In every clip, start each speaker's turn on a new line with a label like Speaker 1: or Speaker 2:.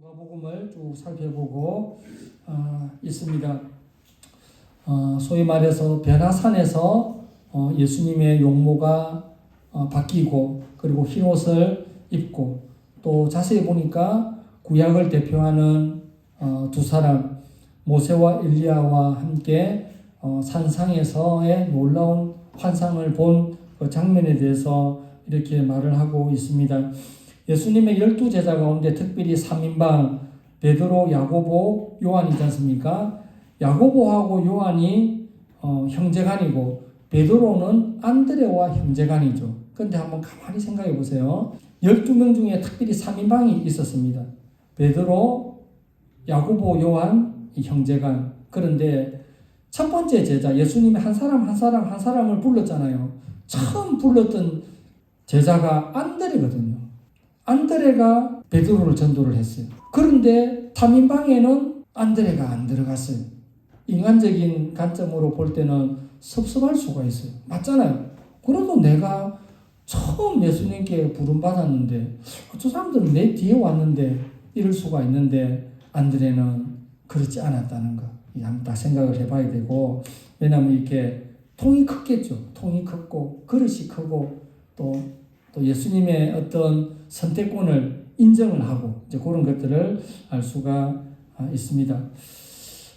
Speaker 1: 누가복음을 쭉 살펴보고 있습니다. 소위 말해서 변화산에서 예수님의 용모가 바뀌고 그리고 흰옷을 입고 또 자세히 보니까 구약을 대표하는 두 사람 모세와 엘리야와 함께 산상에서의 놀라운 환상을 본 그 장면에 대해서 이렇게 말을 하고 있습니다. 예수님의 12제자 가운데 특별히 3인방 베드로, 야고보, 요한이지 않습니까? 야고보하고 요한이 형제간이고 베드로는 안드레와 형제간이죠. 그런데 한번 가만히 생각해 보세요. 12명 중에 특별히 3인방이 있었습니다. 베드로, 야고보, 요한, 이 형제간. 그런데 첫 번째 제자 예수님이 한 사람을 불렀잖아요. 처음 불렀던 제자가 안드레거든요. 안드레가 베드로를 전도를 했어요. 그런데 3인방에는 안드레가 안 들어갔어요. 인간적인 관점으로 볼 때는 섭섭할 수가 있어요. 맞잖아요. 그래도 내가 처음 예수님께 부름받았는데 저 사람들은 내 뒤에 왔는데 이럴 수가 있는데 안드레는 그렇지 않았다는 거. 한번 다 생각을 해봐야 되고, 왜냐하면 이렇게 통이 컸겠죠. 통이 컸고 그릇이 크고 또 예수님의 어떤 선택권을 인정을 하고 이제 그런 것들을 알 수가 있습니다.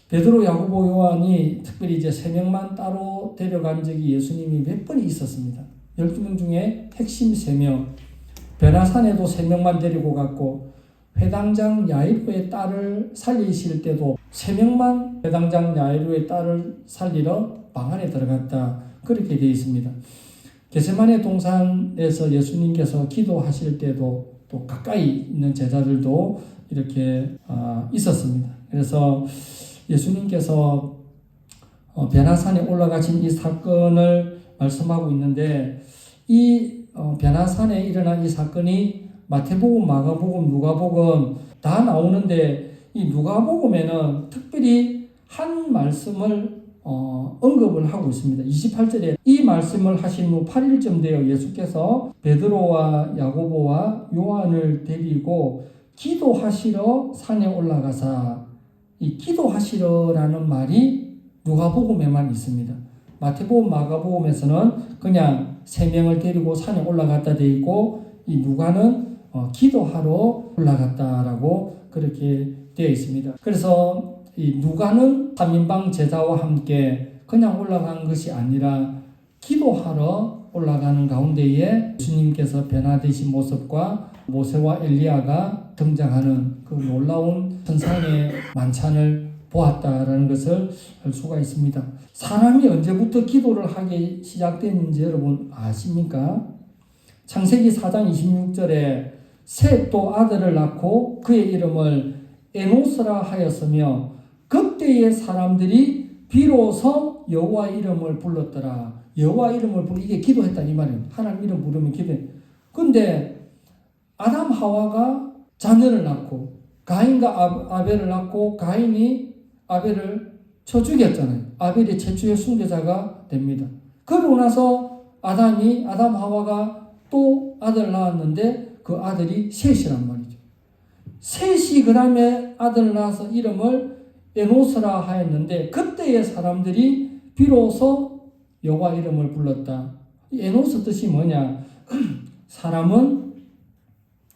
Speaker 1: 베드로, 야고보, 요한이 특별히 이제 3명만 따로 데려간 적이 예수님이 몇 번이 있었습니다. 12명 중에 핵심 3명, 변화산에도 3명만 데리고 갔고 회당장 야이로의 딸을 살리실 때도 3명만 회당장 야이로의 딸을 살리러 방 안에 들어갔다. 그렇게 되어 있습니다. 겟세마네 동산에서 예수님께서 기도하실 때도 또 가까이 있는 제자들도 이렇게 있었습니다. 그래서 예수님께서 변화산에 올라가신 이 사건을 말씀하고 있는데 이 변화산에 일어난 이 사건이 마태복음, 마가복음, 누가복음 다 나오는데 이 누가복음에는 특별히 한 말씀을 언급을 하고 있습니다. 28절에 이 말씀을 하신 후 8일쯤 되어 예수께서 베드로와 야고보와 요한을 데리고 기도하시러 산에 올라가사, 이 기도하시러라는 말이 누가복음에만 있습니다. 마태복음, 마가복음에서는 그냥 3명을 데리고 산에 올라갔다 되어 있고 이 누가는 기도하러 올라갔다라고 그렇게 되어 있습니다. 그래서 이 누가는 3인방 제자와 함께 그냥 올라간 것이 아니라 기도하러 올라가는 가운데에 예수님께서 변화되신 모습과 모세와 엘리야가 등장하는 그 놀라운 천상의 만찬을 보았다라는 것을 알 수가 있습니다. 사람이 언제부터 기도를 하기 시작됐는지 여러분 아십니까? 창세기 4장 26절에 셋도 아들을 낳고 그의 이름을 에노스라 하였으며 그때의 사람들이 비로소 여호와 이름을 불렀더라. 여호와 이름을 이게 기도했다 이 말이에요. 하나님 이름 부르면 기도해. 근데 아담 하와가 자녀를 낳고 가인과 아벨을 낳고 가인이 아벨을 쳐 죽였잖아요. 아벨이 최초의 순교자가 됩니다. 그러고 나서 아담 하와가 또 아들을 낳았는데 그 아들이 셋이란 말이죠. 셋이 그 다음에 아들을 낳아서 이름을 에노스라 하였는데 그때의 사람들이 비로소 여호와 이름을 불렀다. 에노스 뜻이 뭐냐? 사람은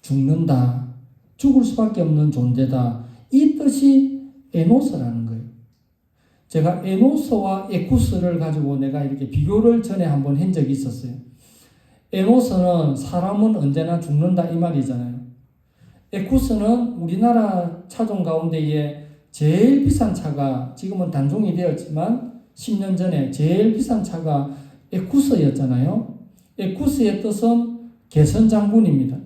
Speaker 1: 죽는다. 죽을 수밖에 없는 존재다. 이 뜻이 에노스라는 거예요. 제가 에노스와 에쿠스를 가지고 내가 이렇게 비교를 전에 한번 한 적이 있었어요. 에노스는 사람은 언제나 죽는다 이 말이잖아요. 에쿠스는 우리나라 차종 가운데에 제일 비싼 차가 지금은 단종이 되었지만 10년 전에 제일 비싼 차가 에쿠스였잖아요. 에쿠스의 뜻은 개선장군입니다.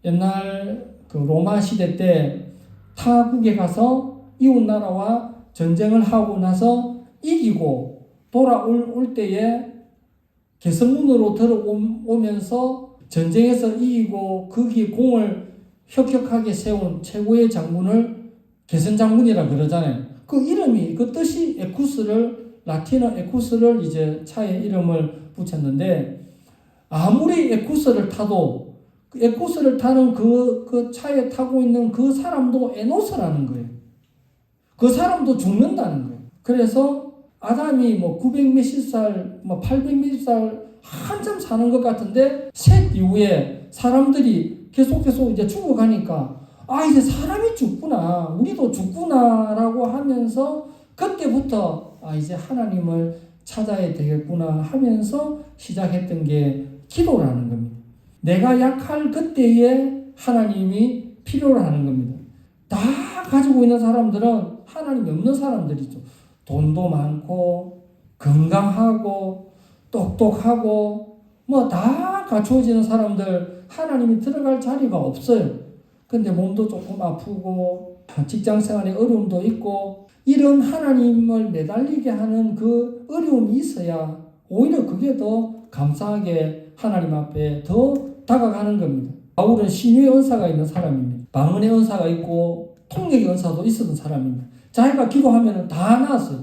Speaker 1: 옛날 그 로마 시대 때 타국에 가서 이웃나라와 전쟁을 하고 나서 이기고 돌아올 때에 개선문으로 들어오면서 전쟁에서 이기고 거기에 공을 혁혁하게 세운 최고의 장군을 개선장군이라 그러잖아요. 그 이름이, 그 뜻이 에쿠스를, 라틴어 에쿠스를 이제 차에 이름을 붙였는데 아무리 에쿠스를 타도 그 에코스를 타는 그 차에 타고 있는 그 사람도 에노스라는 거예요. 그 사람도 죽는다는 거예요. 그래서 아담이 뭐 900 몇십 살, 뭐 800 몇십 살 한참 사는 것 같은데 셋 이후에 사람들이 계속 이제 죽어가니까 이제 사람이 죽구나, 우리도 죽구나라고 하면서 그때부터 이제 하나님을 찾아야 되겠구나 하면서 시작했던 게 기도라는 겁니다. 내가 약할 그때에 하나님이 필요로 하는 겁니다. 다 가지고 있는 사람들은 하나님이 없는 사람들이죠. 돈도 많고 건강하고 똑똑하고 뭐 다 갖추어지는 사람들, 하나님이 들어갈 자리가 없어요. 근데 몸도 조금 아프고 직장생활에 어려움도 있고 이런 하나님을 매달리게 하는 그 어려움이 있어야 오히려 그게 더 감사하게 하나님 앞에 더 다가가는 겁니다. 바울은 신유의 은사가 있는 사람입니다. 방언의 은사가 있고 통역의 은사도 있었던 사람입니다. 자기가 기도하면 다 나았어요.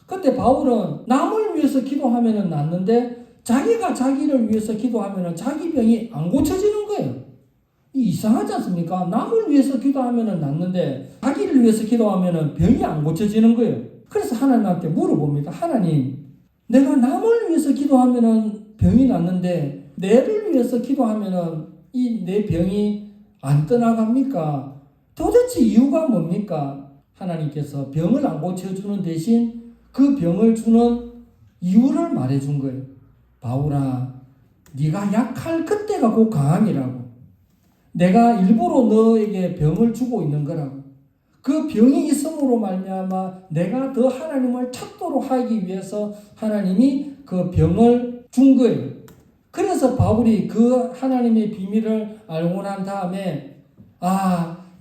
Speaker 1: 근데 바울은 남을 위해서 기도하면 낫는데 자기가 자기를 위해서 기도하면 자기 병이 안 고쳐지는 거예요. 이상하지 않습니까? 남을 위해서 기도하면 낫는데 자기를 위해서 기도하면 병이 안 고쳐지는 거예요. 그래서 하나님한테 물어봅니다. 하나님, 내가 남을 위해서 기도하면 병이 낫는데 내를 위해서 기도하면 이 내 병이 안 떠나갑니까? 도대체 이유가 뭡니까? 하나님께서 병을 안 고쳐주는 대신 그 병을 주는 이유를 말해준 거예요. 바울아, 네가 약할 그때가 곧 강함이라고. 내가 일부러 너에게 병을 주고 있는 거라고. 그 병이 있음으로 말미암아 내가 더 하나님을 찾도록 하기 위해서 하나님이 그 병을 준 거예요. 그래서 바울이 그 하나님의 비밀을 알고 난 다음에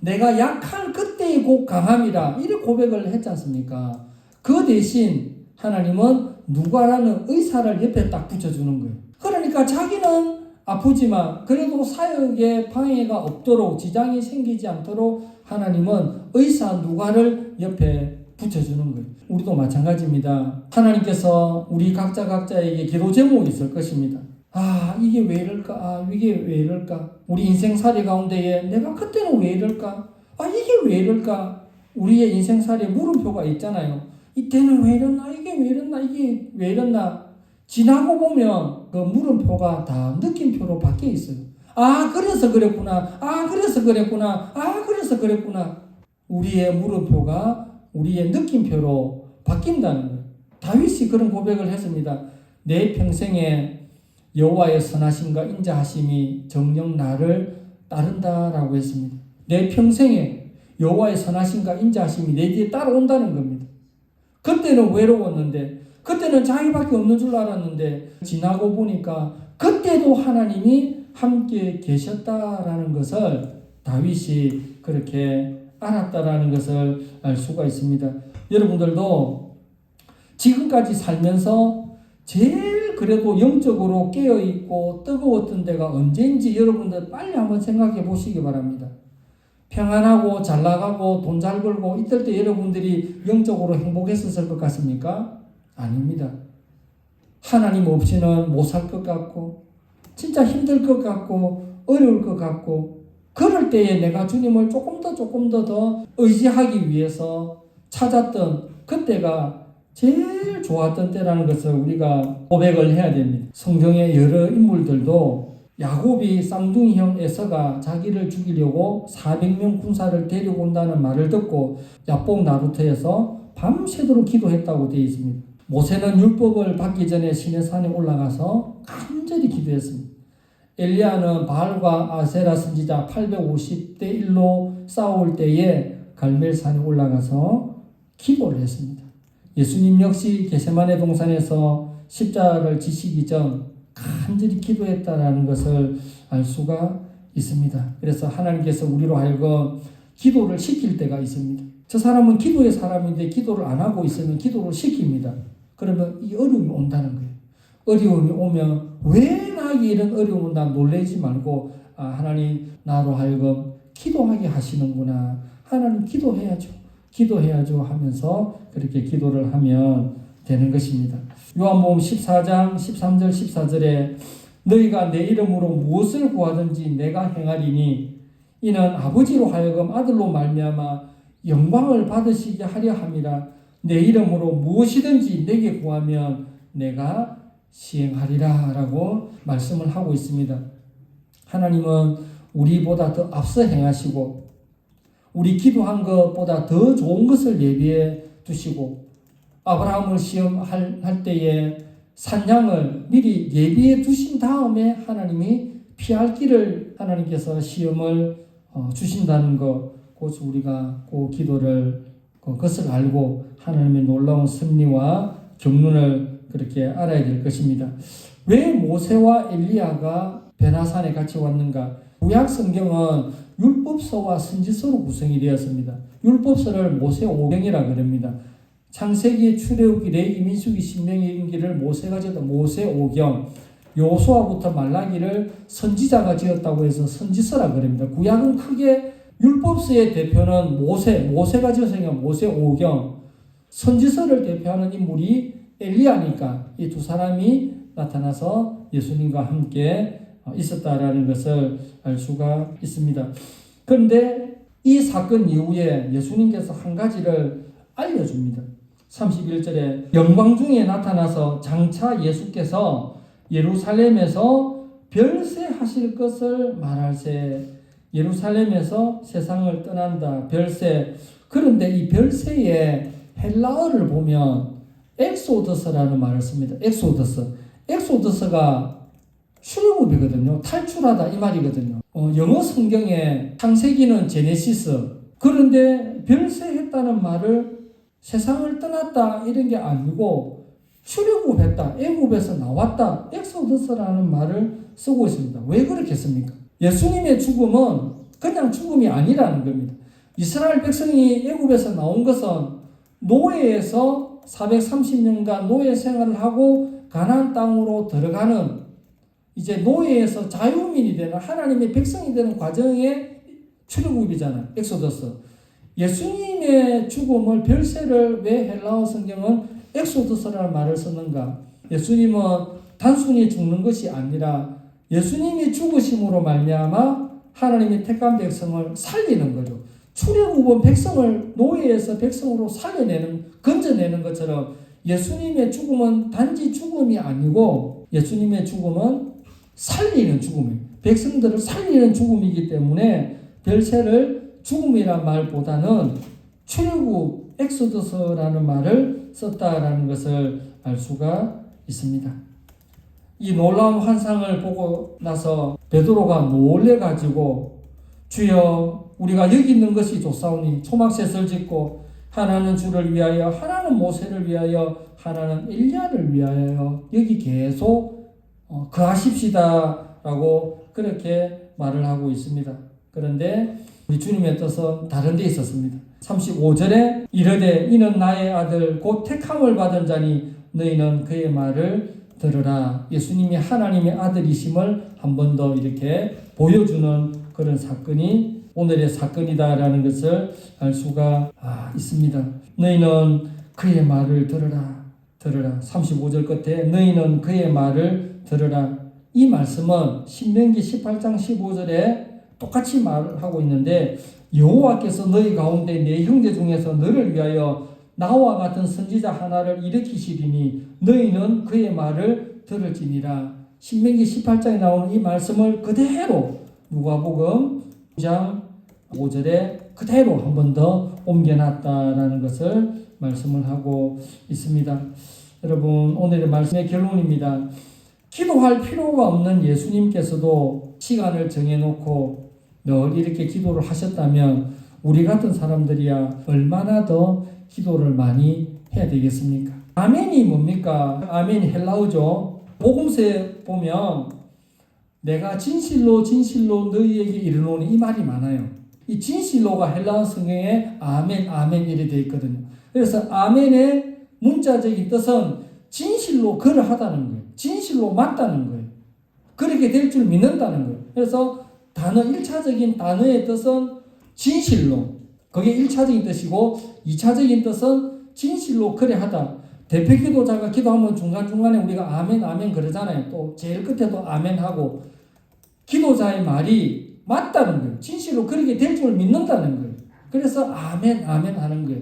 Speaker 1: 내가 약할 그때의 곧 강함이라 이렇게 고백을 했지 않습니까? 그 대신 하나님은 누가라는 의사를 옆에 딱 붙여주는 거예요. 그러니까 자기는 아프지만 그래도 사역에 방해가 없도록, 지장이 생기지 않도록 하나님은 의사 누가를 옆에 붙여주는 거예요. 우리도 마찬가지입니다. 하나님께서 우리 각자에게 기도 제목이 있을 것입니다. 이게 왜 이럴까? 이게 왜 이럴까? 우리 인생살이 가운데에 내가 그때는 왜 이럴까? 이게 왜 이럴까? 우리의 인생살이에 물음표가 있잖아요. 이때는 왜 이랬나? 이게 왜 이랬나? 이게 왜 이랬나? 지나고 보면 그 물음표가 다 느낌표로 바뀌어 있어요. 그래서 그랬구나. 그래서 그랬구나. 그래서 그랬구나. 우리의 물음표가 우리의 느낌표로 바뀐다는 거예요. 다윗이 그런 고백을 했습니다. 내 평생에 여호와의 선하심과 인자하심이 정녕 나를 따른다라고 했습니다. 내 평생에 여호와의 선하심과 인자하심이 내 뒤에 따라온다는 겁니다. 그때는 외로웠는데, 그때는 자기밖에 없는 줄 알았는데 지나고 보니까 그때도 하나님이 함께 계셨다라는 것을 다윗이 그렇게 알았다라는 것을 알 수가 있습니다. 여러분들도 지금까지 살면서 제일 그래도 영적으로 깨어있고 뜨거웠던 때가 언제인지 여러분들 빨리 한번 생각해 보시기 바랍니다. 평안하고 잘 나가고 돈 잘 벌고 이럴 때 여러분들이 영적으로 행복했었을 것 같습니까? 아닙니다. 하나님 없이는 못 살 것 같고 진짜 힘들 것 같고 어려울 것 같고 그럴 때에 내가 주님을 조금 더 의지하기 위해서 찾았던 그때가 제일 좋았던 때라는 것을 우리가 고백을 해야 됩니다. 성경의 여러 인물들도 야곱이 쌍둥이 형 에서가 자기를 죽이려고 400명 군사를 데리고 온다는 말을 듣고 야복 나루터에서 밤새도록 기도했다고 되어 있습니다. 모세는 율법을 받기 전에 시내산에 올라가서 간절히 기도했습니다. 엘리야는 바알과 아세라 선지자 850대 1로 싸울 때에 갈멜산에 올라가서 기도를 했습니다. 예수님 역시 게세마네 동산에서 십자가를 지시기 전 간절히 기도했다라는 것을 알 수가 있습니다. 그래서 하나님께서 우리로 하여금 기도를 시킬 때가 있습니다. 저 사람은 기도의 사람인데 기도를 안 하고 있으면 기도를 시킵니다. 그러면 이 어려움이 온다는 거예요. 어려움이 오면 왜 나에게 이런 어려움이 온다 놀라지 말고 하나님 나로 하여금 기도하게 하시는구나. 하나님 기도해야죠 하면서 그렇게 기도를 하면 되는 것입니다. 요한복음 14장 13절 14절에 너희가 내 이름으로 무엇을 구하든지 내가 행하리니 이는 아버지로 하여금 아들로 말미암아 영광을 받으시게 하려 함이라. 내 이름으로 무엇이든지 내게 구하면 내가 시행하리라 라고 말씀을 하고 있습니다. 하나님은 우리보다 더 앞서 행하시고 우리 기도한 것보다 더 좋은 것을 예비해 두시고 아브라함을 시험할 때에 산양을 미리 예비해 두신 다음에 하나님이 피할 길을 하나님께서 시험을 주신다는 것, 곧 우리가 그 기도를 그것을 알고 하나님의 놀라운 섭리와 경륜을 그렇게 알아야 될 것입니다. 왜 모세와 엘리야가 베나산에 같이 왔는가? 구약 성경은 율법서와 선지서로 구성이 되었습니다. 율법서를 모세오경이라 그럽니다. 창세기, 출애굽기, 레위기, 민수기, 신명기, 임기를 모세가 지었다. 모세오경. 여호수아부터 말라기를 선지자가 지었다고 해서 선지서라 그럽니다. 구약은 크게 율법서의 대표는 모세가 지었으니까 모세오경. 선지서를 대표하는 인물이 엘리야니까 이 두 사람이 나타나서 예수님과 함께 있었다라는 것을 알 수가 있습니다. 그런데 이 사건 이후에 예수님께서 한 가지를 알려줍니다. 31절에 영광 중에 나타나서 장차 예수께서 예루살렘에서 별세하실 것을 말할세. 예루살렘에서 세상을 떠난다. 별세. 그런데 이 별세의 헬라어를 보면 엑소더스라는 말을 씁니다. 엑소더스가 출애굽이거든요. 탈출하다 이 말이거든요. 영어 성경에 창세기는 제네시스. 그런데 별세했다는 말을 세상을 떠났다 이런 게 아니고 출애굽했다, 애굽에서 나왔다, 엑소더스라는 말을 쓰고 있습니다. 왜 그렇게 씁니까? 예수님의 죽음은 그냥 죽음이 아니라는 겁니다. 이스라엘 백성이 애굽에서 나온 것은 노예에서 430년간 노예 생활을 하고 가나안 땅으로 들어가는 이제 노예에서 자유민이 되는 하나님의 백성이 되는 과정의 출애굽이잖아요. 엑소더스. 예수님의 죽음을 별세를 왜 헬라어 성경은 엑소더스라는 말을 썼는가? 예수님은 단순히 죽는 것이 아니라 예수님이 죽으심으로 말미암아 하나님의 택한 백성을 살리는 거죠. 출애굽은 백성을 노예에서 백성으로 건져내는 것처럼 예수님의 죽음은 단지 죽음이 아니고 예수님의 죽음은 살리는 죽음이에요. 백성들을 살리는 죽음이기 때문에 별세를 죽음이란 말보다는 출애굽 엑소더스라는 말을 썼다라는 것을 알 수가 있습니다. 이 놀라운 환상을 보고 나서 베드로가 놀래가지고 주여 우리가 여기 있는 것이 좋사오니 초막셋을 짓고 하나는 주를 위하여 하나는 모세를 위하여 하나는 엘리야를 위하여 여기 계속 거하십시다 라고 그렇게 말을 하고 있습니다. 그런데 우리 주님의 뜻은 다른 데 있었습니다. 35절에 이르되 이는 나의 아들 곧 택함을 받은 자니 너희는 그의 말을 들으라. 예수님이 하나님의 아들이심을 한 번 더 이렇게 보여주는 그런 사건이 오늘의 사건이다라는 것을 알 수가 있습니다. 너희는 그의 말을 들으라. 35절 끝에 너희는 그의 말을 들으라. 이 말씀은 신명기 18장 15절에 똑같이 말하고 있는데 여호와께서 너희 가운데 내 형제 중에서 너를 위하여 나와 같은 선지자 하나를 일으키시리니 너희는 그의 말을 들을지니라. 신명기 18장에 나오는 이 말씀을 그대로 누가복음 9장 5절에 그대로 한 번 더 옮겨놨다라는 것을 말씀을 하고 있습니다. 여러분 오늘의 말씀의 결론입니다. 기도할 필요가 없는 예수님께서도 시간을 정해놓고 늘 이렇게 기도를 하셨다면 우리 같은 사람들이야 얼마나 더 기도를 많이 해야 되겠습니까? 아멘이 뭡니까? 아멘이 헬라어죠. 복음서에 보면 내가 진실로 너희에게 이르노니 이 말이 많아요. 이 진실로가 헬라어 성경에 아멘 이렇게 되어 있거든요. 그래서 아멘의 문자적인 뜻은 진실로 그러하다는 거예요. 진실로 맞다는 거예요. 그렇게 될 줄 믿는다는 거예요. 그래서 1차적인 단어의 뜻은 진실로. 그게 1차적인 뜻이고 2차적인 뜻은 진실로 그래하다. 대표 기도자가 기도하면 중간중간에 우리가 아멘 아멘 그러잖아요. 또 제일 끝에도 아멘 하고 기도자의 말이 맞다는 거예요. 진실로 그렇게 될 줄 믿는다는 거예요. 그래서 아멘 아멘 하는 거예요.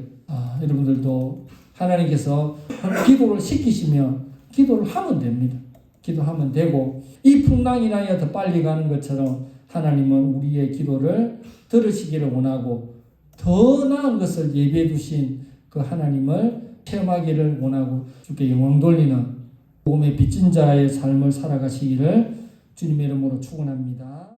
Speaker 1: 여러분들도 하나님께서 기도를 시키시면 기도를 하면 됩니다. 기도하면 되고 이 풍랑이나여 더 빨리 가는 것처럼 하나님은 우리의 기도를 들으시기를 원하고 더 나은 것을 예비해 두신 그 하나님을 체험하기를 원하고 주께 영광 돌리는 복음의 빚진 자의 삶을 살아가시기를 주님의 이름으로 축원합니다.